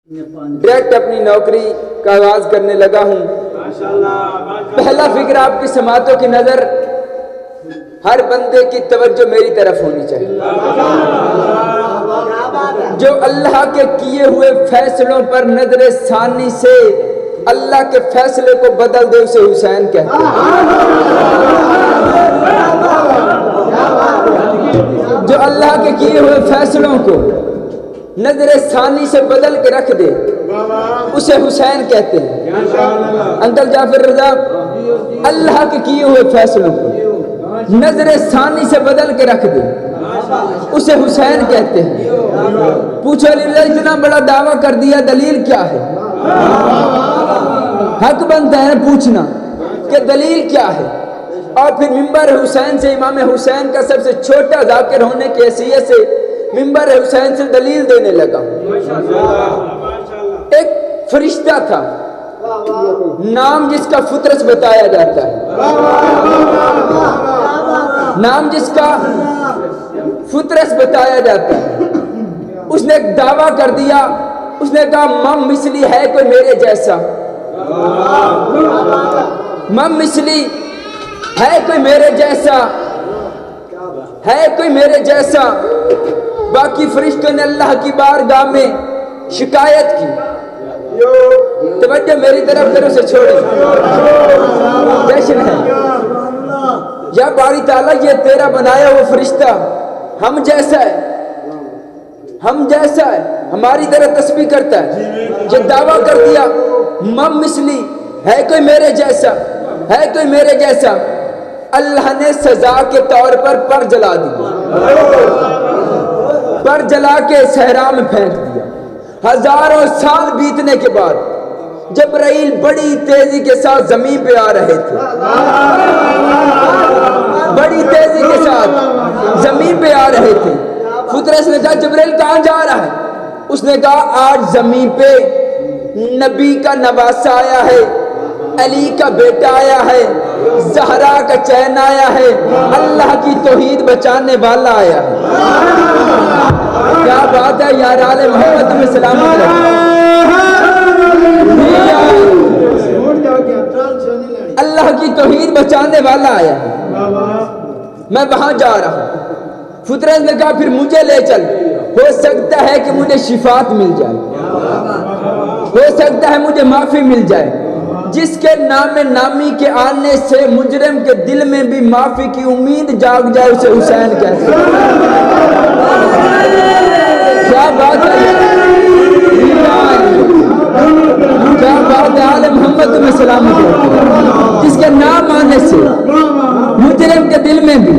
Direct اپنی نوکری کا آغاز کرنے لگا ہوں۔ پہلا فکر آپ کی سماعتوں کی نظر ہر بندے کی توجہ میری طرف ہونی چاہیے۔ جو اللہ کے کیے ہوئے فیصلوں پر نظر ثانی سے اللہ کے فیصلے کو بدل دے اسے حسین کہتے ہیں۔ جو اللہ کے کیے ہوئے فیصلوں کو نظر ثانی سے بدل کے رکھ دے اسے حسین کہتے ہیں۔ انکل جعفر رضا اللہ کے کیے ہوئے فیصلوں کو نظر ثانی سے بدل کے رکھ دے اسے حسین کہتے ہیں۔ پوچھو علی رضا اتنا بڑا دعویٰ کر دیا، دلیل کیا ہے؟ حق بنتا ہے پوچھنا کہ دلیل کیا ہے؟ اور پھر منبر حسین سے امام حسین کا سب سے چھوٹا ذاکر ہونے کی حیثیت سے منبر حسین سے دلیل دینے لگا۔ ایک فرشتہ تھا نام جس کا فطرس بتایا جاتا ہے، نام جس کا فطرس بتایا جاتا ہے، اس نے ایک دعویٰ کر دیا، اس نے کہا مم مثلی ہے کوئی میرے جیسا، مم مثلی ہے کوئی میرے جیسا، ہے کوئی میرے جیسا۔ باقی فرشتوں نے اللہ کی بارگاہ میں شکایت کی۔ توجہ میری طرف کرو سے چھوڑے جیشن ہے یا باری تعالیٰ یہ تیرا بنایا وہ فرشتہ ہم جیسا ہے، ہم جیسا ہے، ہماری طرح تسبیح کرتا ہے۔ یہ دعویٰ کر دیا مم مثلی ہے کوئی میرے جیسا، ہے کوئی میرے جیسا۔ اللہ نے سزا کے طور پر جلا دیا، پر جلا کے صحرا میں پھینک دیا۔ ہزاروں سال بیتنے کے بعد جبرائیل بڑی تیزی کے ساتھ زمین پہ آ رہے تھے، بڑی تیزی کے ساتھ زمین پہ آ رہے تھے۔ فطرس نے کہا جبرائیل کہاں جا رہا ہے؟ اس نے کہا آج زمین پہ نبی کا نواسا آیا ہے، علی کا بیٹا آیا ہے، زہرا کا چین آیا ہے، اللہ کی توحید بچانے والا آیا ہے۔ کیا بات ہے یار، آل محمد میں سلامت رہے۔ اللہ کی توحید بچانے والا آیا ہے، میں وہاں جا رہا ہوں۔ فطرت نے کہا پھر مجھے لے چل، ہو سکتا ہے کہ مجھے شفاعت مل جائے، ہو سکتا ہے مجھے معافی مل جائے۔ جس کے نام نامی کے آنے سے مجرم کے دل میں بھی معافی کی امید جاگ جائے اسے حسین کہتے ہیں۔ کیا بات ہے، کیا بات ہے، آل محمد میں سلامت ہو۔ جس کے نام آنے سے مجرم کے دل میں بھی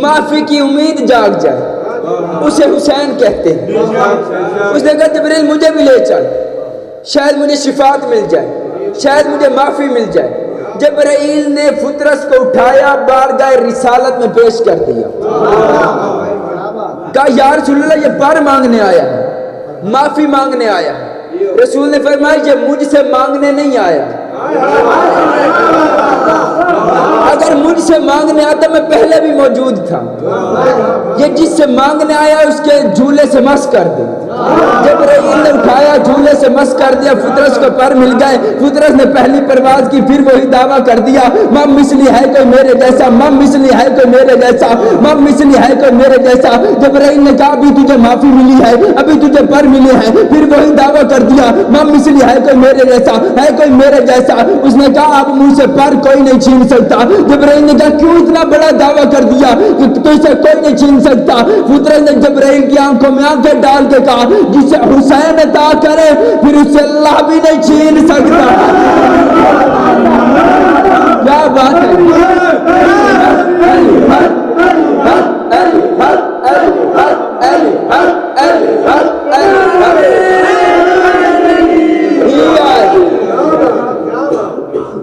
معافی کی امید جاگ جائے اسے حسین کہتے ہیں۔ اس نے کہا جبریل مجھے بھی لے چل، شاید مجھے شفاعت مل جائے، شاید مجھے معافی مل جائے۔ جبرائیل نے فطرس کو اٹھایا، بارگاہ رسالت میں پیش کر دیا، کہا یا رسول اللہ یہ بار مانگنے آیا ہے، معافی مانگنے آیا ہے۔ رسول نے فرمایا یہ مجھ سے مانگنے نہیں آیا، اگر مجھ سے مانگنے آتا میں پہلے بھی موجود تھا۔ یہ جس سے مانگنے آیا اس کے جھولے سے مس کر دے۔ جبرائیل نے اٹھایا، جھولے سے مس کر دیا، فطرس کو پر مل گئے۔ فطرس نے پہلی پرواز کی، پھر وہی دعویٰ کر دیا مم مثلی ہے کوئی میرے جیسا، مم مثلی ہے کوئی میرے جیسا، مم مثلی ہے کوئی میرے جیسا۔ جبرائیل نے کہا ابھی تجھے معافی ملی ہے، ابھی تجھے پر ملے ہیں، پھر وہی دعویٰ کر دیا مم مثلی ہے کوئی میرے جیسا، ہے کوئی میرے جیسا۔ اس نے کہا اب مجھ سے پر کوئی نہیں چھین سکتا۔ جبرائیل نے کہا کیوں اتنا بڑا دعویٰ کر دیا کہ تجھ سے کوئی نہیں چھین سکتا؟ فطرت نے جبرائیل کی آنکھوں میں آنکھیں ڈال کے کہا جسے حسین عطا کرے پھر اسے اللہ بھی نہیں چھین سکتا۔ کیا بات ہے،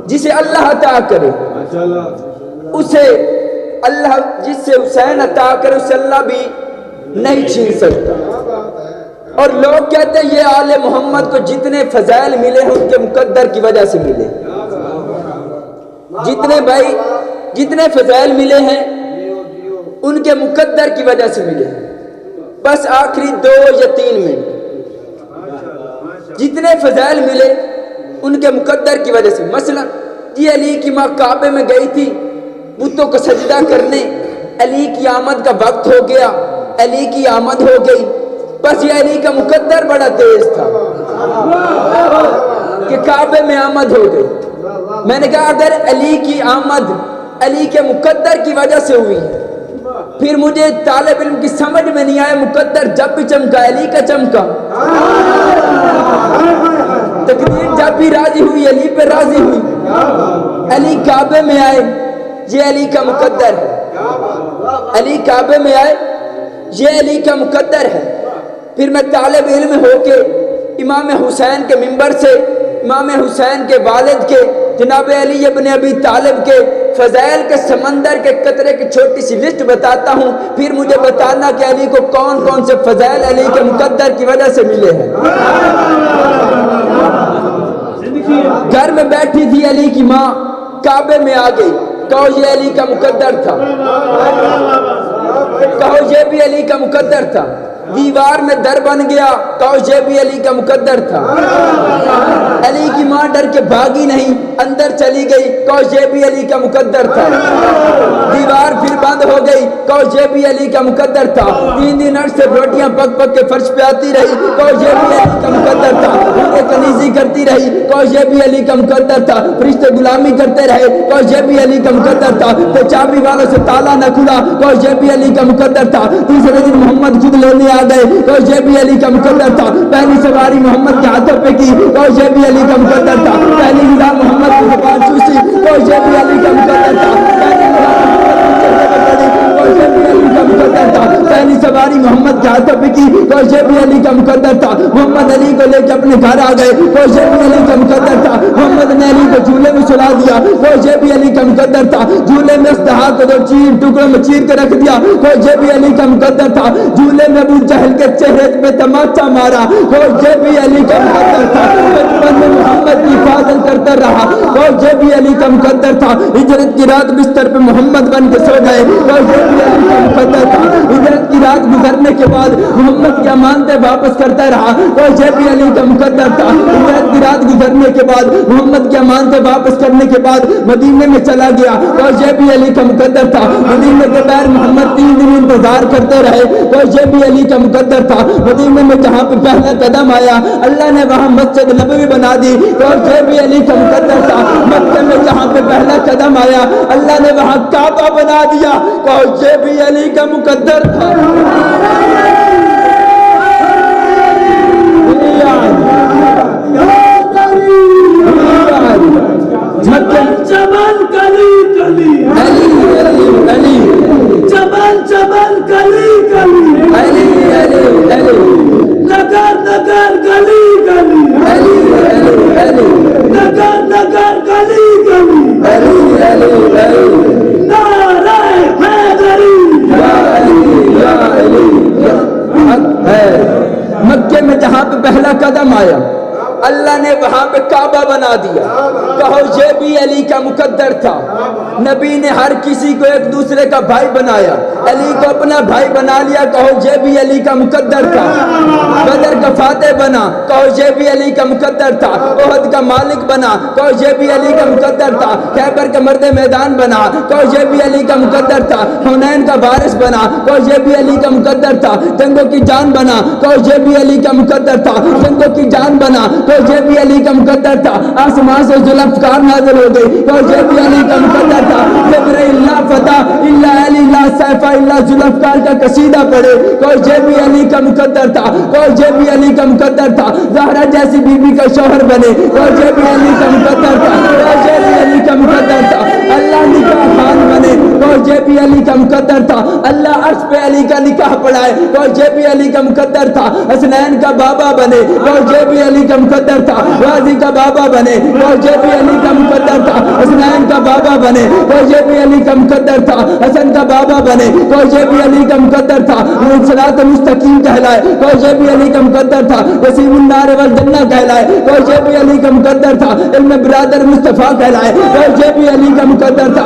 جسے اللہ عطا کرے اسے اللہ، جس سے حسین عطا کرے اسے اللہ بھی نہیں چھین سکتا۔ اور لوگ کہتے ہیں یہ آل محمد کو جتنے فضائل ملے ہیں ان کے مقدر کی وجہ سے ملے، جتنے بھائی جتنے فضائل ملے ہیں ان کے مقدر کی وجہ سے ملے۔ بس آخری 2 یا 3 منٹ جتنے فضائل ملے ان کے مقدر کی وجہ سے. مثلا یہ علی کی ماں کعبے میں گئی تھی بتوں کو سجدہ کرنے، علی کی آمد کا وقت ہو گیا، علی کی آمد ہو گئی، بس یہ علی کا مقدر بڑا تیز تھا کہ کعبے میں آمد ہو گئی. میں نے کہا اگر علی کی آمد علی کے مقدر کی وجہ سے ہوئی، پھر مجھے طالب علم کی سمجھ میں نہیں آیا مقدر جب بھی چمکا علی کا چمکا، تقدیر جب بھی راضی ہوئی علی پہ راضی ہوئی. علی کعبے میں آئے یہ علی کا مقدر ہے، علی کعبے میں آئے یہ علی کا مقدر ہے. پھر میں طالب علم ہو کے امام حسین کے منبر سے امام حسین کے والد کے جناب علی ابن ابی طالب کے فضائل کے سمندر کے قطرے کی چھوٹی سی لسٹ بتاتا ہوں، پھر مجھے بتانا کہ علی کو کون کون سے فضائل علی کے مقدر کی وجہ سے ملے ہیں. گھر میں بیٹھی تھی علی کی ماں، کعبے میں آ گئی، کہو یہ علی کا مقدر تھا، کہو یہ بھی علی کا مقدر تھا. دیوار میں در بن گیا، کہو یہ بھی علی کا مقدر تھا. علی کی ماں ڈر کے بھاگی نہیں، اندر چلی گئی، کہو یہ بھی علی کا مقدر تھا. دیوار پھر بند ہو گئی، کہو یہ بھی علی کا مقدر تھا. 3 دن سے روٹیاں پک پک کے فرش پہ آتی رہی، کہو یہ بھی علی کا مقدر تھا. کنیزی کرتی رہی، کہو یہ بھی علی کا مقدر تھا. فرشتے غلامی کرتے رہے، کہو یہ بھی علی کا مقدر تھا. تو چابی والوں سے تالا نہ کھلا، کہو یہ بھی علی کا مقدر تھا. تیسرے دن محمد خود لینے آ گئے، کہو یہ بھی علی کا مقدر تھا. پہلی سواری محمد کے ہاتھوں پہ کی، کہو یہ بھی علی کا مقدر تھا. پہلی نگاہ محمد کی زبان چوسی، کہو یہ بھی علی کا مقدر تھا. پہلی سواری محمد کے ہاتھوں پہ کی، کہو یہ بھی علی کا مقدر تھا. محمد علی کو لے کے اپنے گھر آ گئے، کہو یہ بھی علی کا مقدر تھا. محمد نے علی کو جھولے میں سلا دیا، کہو یہ بھی علی کا مقدر تھا. جھولے میں استحا کو 2 ٹکڑوں میں چیر کے رکھ دیا، کہو یہ بھی علی کا مقدر تھا. جھولے میں ابو جہل کے چہرے پہ تماچا مارا، کہو یہ بھی علی کا مقدر تھا. بچپن میں محمد کی حفاظت کرتا رہا، کہو یہ بھی علی کا مقدر تھا. ہجرت کی رات بستر پہ محمد بن کے سو گئے، کہو یہ بھی علی کا مقدر تھا. ہجرت کی رات گزرنے کے بعد محمد کی امانتیں واپس کرتا رہا، کہو یہ بھی علی کا مقدر تھا. ہجرت کی رات گزرنے کے بعد محمد کی امانتیں واپس کرنے کے بعد مدینے میں چلا گیا، کہو یہ بھی علی کا مقدر تھا. مدینے کے بغیر محمد 3 دن انتظار کرتے رہے، کہو یہ بھی علی کا مقدر تھا. مدینے میں جہاں پہ پہلا قدم آیا اللہ نے وہاں مسجد نبوی بنا دی، کہو یہ بھی علی کا مقدر تھا. مکہ میں جہاں پہ پہلا قدم آیا اللہ نے وہاں کعبہ بنا دیا، کہو یہ بھی علی کا مقدر تھا. جبل کلی کلی علی علی علی جبل جبل کلی کلی علی علی علی نگر نگر گلی گلی علی علی علی نگر نگر گلی گلی علی علی علی نعرہ حیدری یا علی یا علی حق ہے. مکے میں جہاں پہ پہلا قدم آیا اللہ نے وہاں پہ کعبہ بنا دیا، کہو یہ بھی علی کا مقدر تھا. نبی نے ہر کسی کو ایک دوسرے کا بھائی بنایا، علی کو اپنا بھائی بنا لیا، کہو یہ بھی علی کا مقدر تھا. بدر کا فاتح بنا، کہو یہ بھی علی کا مقدر تھا. احد کا مالک بنا، کہو یہ بھی علی کا مقدر تھا. خیبر کا مرد میدان بنا، کہو یہ بھی علی کا مقدر تھا. حنین کا وارث بنا، کہو یہ بھی علی کا مقدر تھا. جنگوں کی جان بنا، کہو یہ بھی علی کا مقدر تھا. جنگوں کی جان بنا، کہو یہ بھی علی کا مقدر تھا. آسمان سے ذوالفقار نازل ہو گئی، کہو یہ بھی علی کا مقدر تھا. جبرائیل لا فتح الا علی لا سیف الا ذوالفقار کا قصیدہ پڑھے، کہو یہ بھی علی کا مقدر تھا. کہو یہ بھی علی کا مقدر تھا. زہرا جیسی بیوی کا شوہر بنے، کہو یہ بھی علی کا مقدر تھا. کہو یہ بھی علی کا مقدر تھا. اللہ نکاح خان بنے، کہو یہ بھی علی کا مقدر تھا. اللہ عرش پہ علی کا نکاح پڑھائے، کہو یہ بھی علی کا مقدر تھا. حسنین کا بابا بنے، کہو یہ بھی علی کا مقدر تھا. غازی کا بابا بنے، کہو یہ بھی علی کا مقدر تھا. حسنین کا بابا بنے، کہو یہ بھی علی کا مقدر تھا. حسن کا بابا بنے، کہو یہ بھی علی کا مقدر تھا. صراط مستقیم کہلائے، کہو یہ بھی علی کا مقدر تھا. وسیم النار والجنہ کہلائے، کہو یہ بھی علی کا مقدر تھا. علم برادر مصطفیٰ کہلائے، کہو یہ بھی علی کا مقدر تھا.